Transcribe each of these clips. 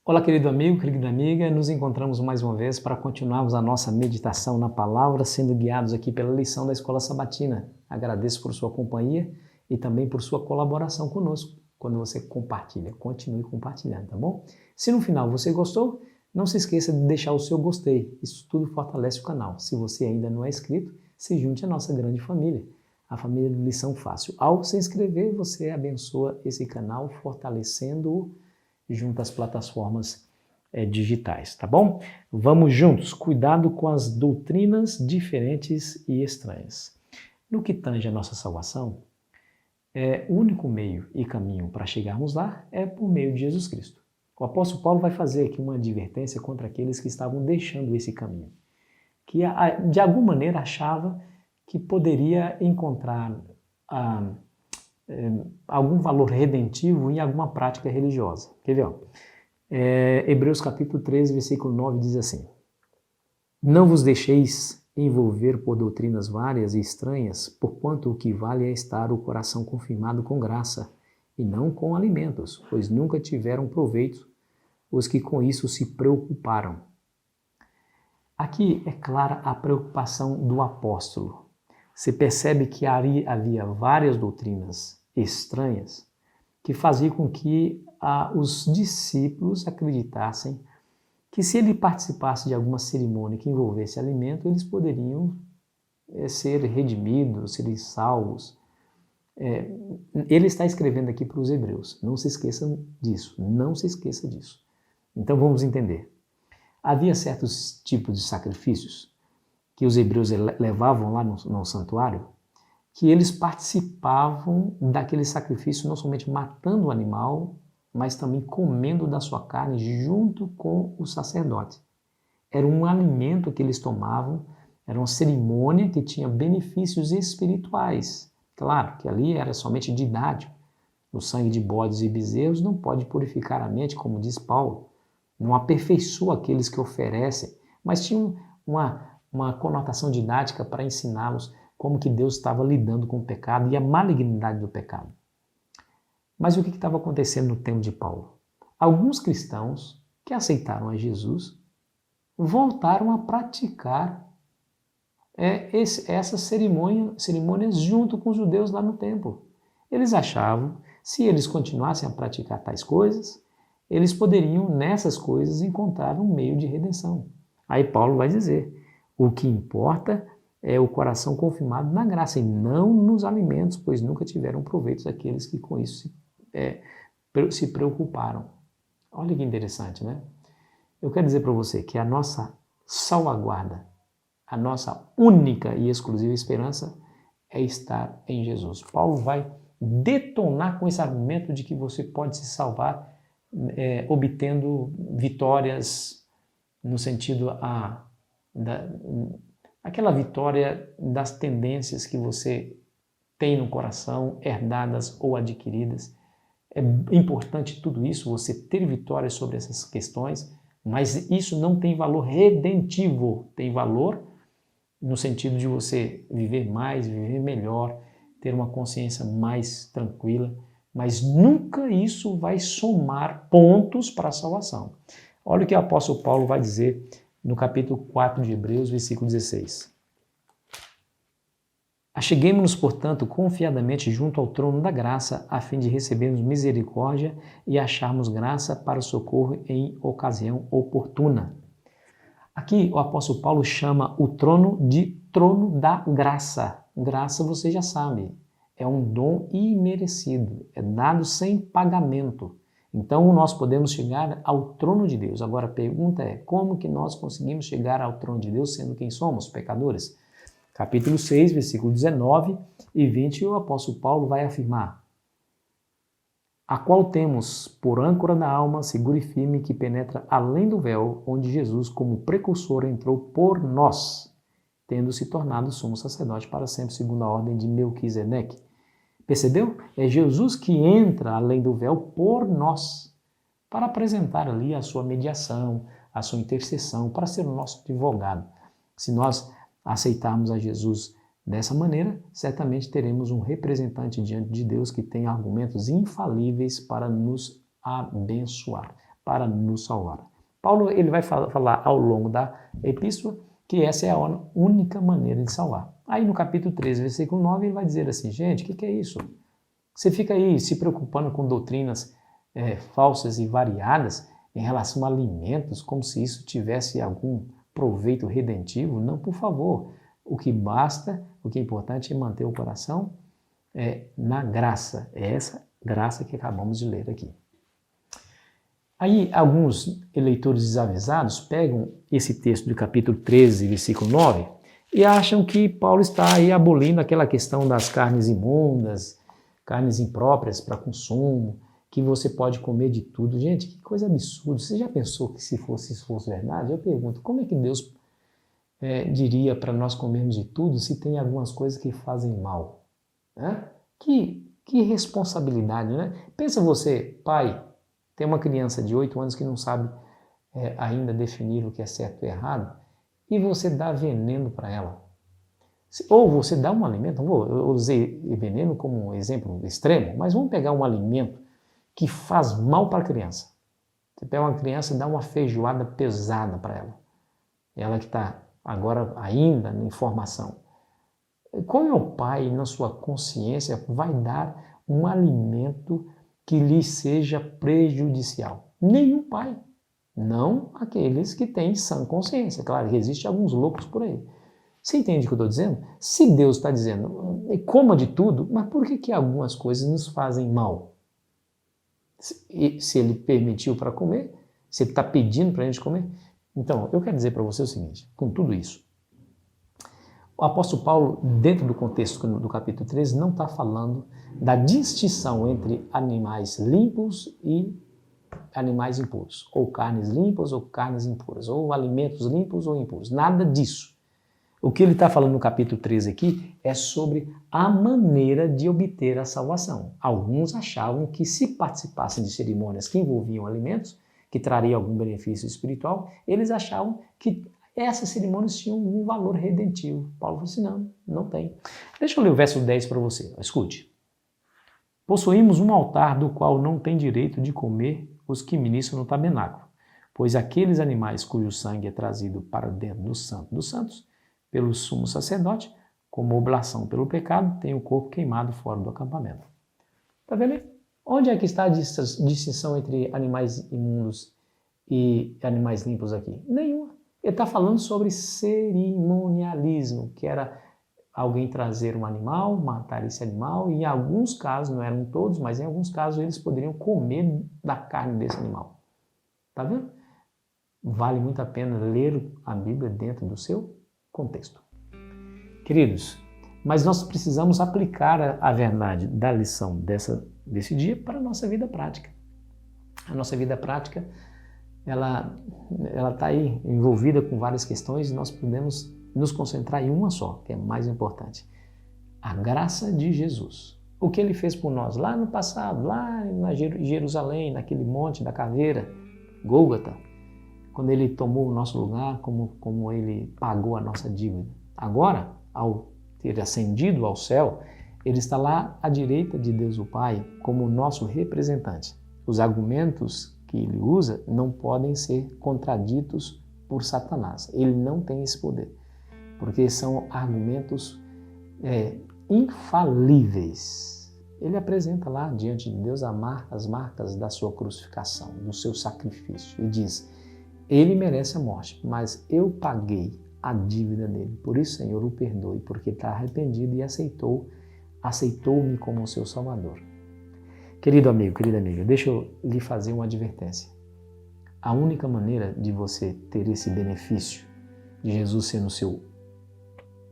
Olá, querido amigo, querida amiga, nos encontramos mais uma vez para continuarmos a nossa meditação na palavra, sendo guiados aqui pela lição da Escola Sabatina. Agradeço por sua companhia e também por sua colaboração conosco. Quando você compartilha, continue compartilhando, tá bom? Se no final você gostou, não se esqueça de deixar o seu gostei. Isso tudo fortalece o canal. Se você ainda não é inscrito, se junte à nossa grande família, a família do Lição Fácil. Ao se inscrever, você abençoa esse canal, fortalecendo-o junto às plataformas digitais, tá bom? Vamos juntos, cuidado com as doutrinas diferentes e estranhas. No que tange a nossa salvação, o único meio e caminho para chegarmos lá é por meio de Jesus Cristo. O apóstolo Paulo vai fazer aqui uma advertência contra aqueles que estavam deixando esse caminho, que de alguma maneira achava que poderia encontrar algum valor redentivo em alguma prática religiosa. Quer ver? Hebreus capítulo 13, versículo 9 diz assim: Não vos deixeis envolver por doutrinas várias e estranhas, porquanto o que vale é estar o coração confirmado com graça, e não com alimentos, pois nunca tiveram proveito os que com isso se preocuparam. Aqui é clara a preocupação do apóstolo. Você percebe que havia várias doutrinas estranhas que faziam com que os discípulos acreditassem que se ele participasse de alguma cerimônia que envolvesse alimento, eles poderiam ser redimidos, serem salvos. Ele está escrevendo aqui para os hebreus. Não se esqueçam disso, não se esqueça disso. Então vamos entender. Havia certos tipos de sacrifícios que os hebreus levavam lá no santuário, que eles participavam daquele sacrifício não somente matando o animal, mas também comendo da sua carne junto com o sacerdote. Era um alimento que eles tomavam, era uma cerimônia que tinha benefícios espirituais. Claro que ali era somente didático. O sangue de bodes e bezerros não pode purificar a mente, como diz Paulo. Não aperfeiçoa aqueles que oferecem, mas tinha uma conotação didática para ensiná-los como que Deus estava lidando com o pecado e a malignidade do pecado. Mas o que estava acontecendo no tempo de Paulo? Alguns cristãos que aceitaram a Jesus voltaram a praticar essas cerimônias junto com os judeus lá no templo. Eles achavam, se eles continuassem a praticar tais coisas, eles poderiam, nessas coisas, encontrar um meio de redenção. Aí Paulo vai dizer, o que importa é o coração confirmado na graça e não nos alimentos, pois nunca tiveram proveito daqueles que com isso se preocuparam. Olha que interessante, né? Eu quero dizer para você que a nossa salvaguarda, a nossa única e exclusiva esperança é estar em Jesus. Paulo vai detonar com esse argumento de que você pode se salvar obtendo vitórias no sentido aquela vitória das tendências que você tem no coração, herdadas ou adquiridas. É importante tudo isso, você ter vitória sobre essas questões, mas isso não tem valor redentivo, tem valor no sentido de você viver mais, viver melhor, ter uma consciência mais tranquila, mas nunca isso vai somar pontos para a salvação. Olha o que o apóstolo Paulo vai dizer no capítulo 4 de Hebreus, versículo 16. Acheguemo-nos, portanto, confiadamente junto ao trono da graça, a fim de recebermos misericórdia e acharmos graça para o socorro em ocasião oportuna. Aqui o apóstolo Paulo chama o trono de trono da graça. Graça, você já sabe, é um dom imerecido, é dado sem pagamento. Então nós podemos chegar ao trono de Deus. Agora a pergunta é, como que nós conseguimos chegar ao trono de Deus sendo quem somos, pecadores? Capítulo 6, versículo 19 e 20, o apóstolo Paulo vai afirmar: a qual temos por âncora da alma segura e firme que penetra além do véu, onde Jesus, como precursor, entrou por nós, tendo se tornado sumo sacerdote para sempre, segundo a ordem de Melquisedeque. Percebeu? É Jesus que entra além do véu por nós, para apresentar ali a sua mediação, a sua intercessão, para ser o nosso advogado. Se nós aceitarmos a Jesus dessa maneira, certamente teremos um representante diante de Deus que tem argumentos infalíveis para nos abençoar. para nos salvar. Paulo ele vai falar ao longo da epístola que essa é a única maneira de salvar. Aí no capítulo 13, versículo 9, ele vai dizer assim, gente, o que é isso? Você fica aí se preocupando com doutrinas falsas e variadas em relação a alimentos, como se isso tivesse algum proveito redentivo? Não, por favor. O que basta, o que é importante é manter o coração na graça. É essa graça que acabamos de ler aqui. Aí alguns eleitores desavisados pegam esse texto do capítulo 13, versículo 9, e acham que Paulo está aí abolindo aquela questão das carnes imundas, carnes impróprias para consumo, que você pode comer de tudo. Gente, que coisa absurda. Você já pensou que se fosse verdade? Eu pergunto, como é que Deus diria para nós comermos de tudo se tem algumas coisas que fazem mal? Né? Que responsabilidade, né? Pensa você, pai, tem uma criança de 8 anos que não sabe ainda definir o que é certo e errado, e você dá veneno para ela. Ou você dá um alimento, eu usei veneno como um exemplo extremo, mas vamos pegar um alimento que faz mal para a criança. Você pega uma criança e dá uma feijoada pesada para ela. Ela que está agora ainda em formação. Qual é o pai, na sua consciência, vai dar um alimento que lhe seja prejudicial? Nenhum pai. Não aqueles que têm sã consciência. Claro que existem alguns loucos por aí. Você entende o que eu estou dizendo? Se Deus está dizendo, coma de tudo, mas por que algumas coisas nos fazem mal? Se Ele permitiu para comer, se Ele está pedindo para a gente comer. Então, eu quero dizer para você o seguinte, com tudo isso, o apóstolo Paulo, dentro do contexto do capítulo 13, não está falando da distinção entre animais limpos e animais impuros, ou carnes limpas ou carnes impuras, ou alimentos limpos ou impuros, nada disso. O que ele está falando no capítulo 13 aqui é sobre a maneira de obter a salvação. Alguns achavam que se participassem de cerimônias que envolviam alimentos, que traria algum benefício espiritual, eles achavam que essas cerimônias tinham um valor redentivo. Paulo falou assim, não tem. Deixa eu ler o verso 10 para você, escute. Possuímos um altar do qual não tem direito de comer os que ministram no tabernáculo, pois aqueles animais cujo sangue é trazido para dentro do Santo dos Santos, pelo sumo sacerdote, como oblação pelo pecado, tem o corpo queimado fora do acampamento. Está vendo aí? Onde é que está a distinção entre animais imundos e animais limpos aqui? Nenhuma. Ele está falando sobre cerimonialismo, que era alguém trazer um animal, matar esse animal, e em alguns casos, não eram todos, mas em alguns casos eles poderiam comer da carne desse animal. Está vendo? Vale muito a pena ler a Bíblia dentro do seu contexto. Queridos, mas nós precisamos aplicar a verdade da lição desse dia para a nossa vida prática. A nossa vida prática, ela está aí envolvida com várias questões e nós podemos nos concentrar em uma só, que é mais importante. A graça de Jesus. O que Ele fez por nós lá no passado, lá em Jerusalém, naquele monte da caveira, Gólgota, quando Ele tomou o nosso lugar, como Ele pagou a nossa dívida. Agora, ao ter ascendido ao céu, Ele está lá à direita de Deus o Pai, como nosso representante. Os argumentos que Ele usa não podem ser contraditos por Satanás. Ele não tem esse poder, porque são argumentos infalíveis. Ele apresenta lá diante de Deus as marcas da sua crucificação, do seu sacrifício, e diz: Ele merece a morte, mas eu paguei a dívida dele. Por isso, Senhor, o perdoe, porque está arrependido e aceitou-me como seu Salvador. Querido amigo, querida amiga, deixa eu lhe fazer uma advertência. A única maneira de você ter esse benefício de Jesus sendo seu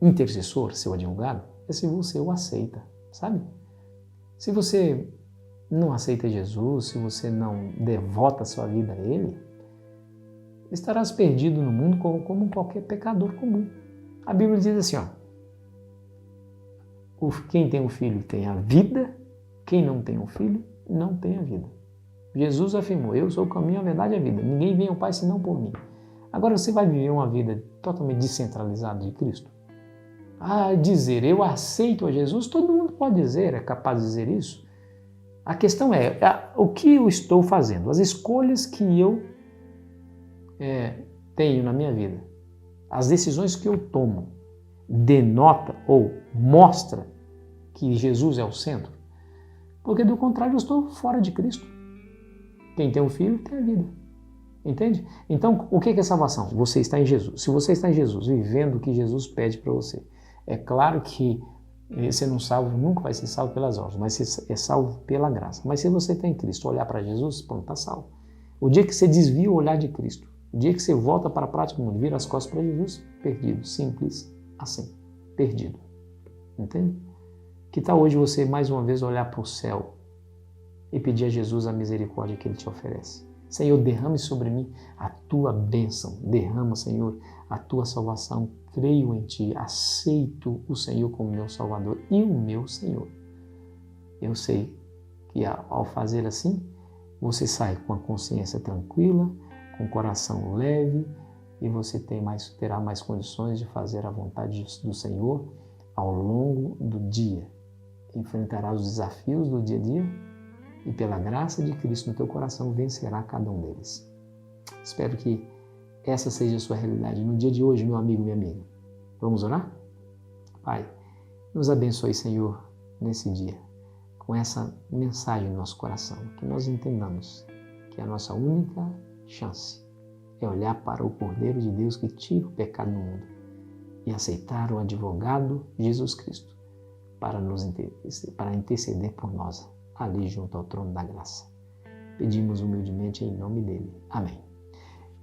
intercessor, seu advogado, é se você o aceita, sabe? Se você não aceita Jesus, se você não devota a sua vida a Ele, estarás perdido no mundo como qualquer pecador comum. A Bíblia diz assim, quem tem um filho tem a vida, quem não tem um filho não tem a vida. Jesus afirmou, eu sou o caminho, a verdade e a vida. Ninguém vem ao Pai senão por mim. Agora você vai viver uma vida totalmente descentralizada de Cristo? Dizer eu aceito a Jesus, todo mundo pode dizer, é capaz de dizer isso. A questão é o que eu estou fazendo, as escolhas que eu tenho na minha vida, as decisões que eu tomo, denota ou mostra que Jesus é o centro? Porque do contrário eu estou fora de Cristo. Quem tem o Filho tem a vida. Entende? Então, o que é salvação? Você está em Jesus. Se você está em Jesus, vivendo o que Jesus pede para você, é claro que ser não salvo nunca vai ser salvo pelas obras, mas é salvo pela graça. Mas se você está em Cristo, olhar para Jesus, pronto, está salvo. O dia que você desvia o olhar de Cristo, o dia que você volta para a prática do mundo, vira as costas para Jesus, perdido. Simples assim. Perdido. Entende? Que tal hoje você mais uma vez olhar para o céu e pedir a Jesus a misericórdia que Ele te oferece? Senhor, derrame sobre mim a tua bênção. Derrama, Senhor, a tua salvação. Creio em ti, aceito o Senhor como meu Salvador e o meu Senhor. Eu sei que ao fazer assim, você sai com a consciência tranquila, com o coração leve e você terá mais condições de fazer a vontade do Senhor ao longo do dia. Enfrentará os desafios do dia a dia e pela graça de Cristo no teu coração vencerá cada um deles. Espero que essa seja a sua realidade no dia de hoje, meu amigo, minha amiga. Vamos orar? Pai, nos abençoe, Senhor, nesse dia, com essa mensagem no nosso coração, que nós entendamos que a nossa única chance é olhar para o Cordeiro de Deus que tira o pecado do mundo e aceitar o advogado Jesus Cristo para interceder por nós ali junto ao trono da graça. Pedimos humildemente em nome dele. Amém.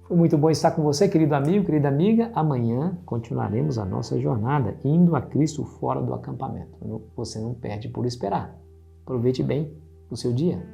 Foi muito bom estar com você, querido amigo, querida amiga. Amanhã continuaremos a nossa jornada, indo a Cristo fora do acampamento. Você não perde por esperar. Aproveite bem o seu dia.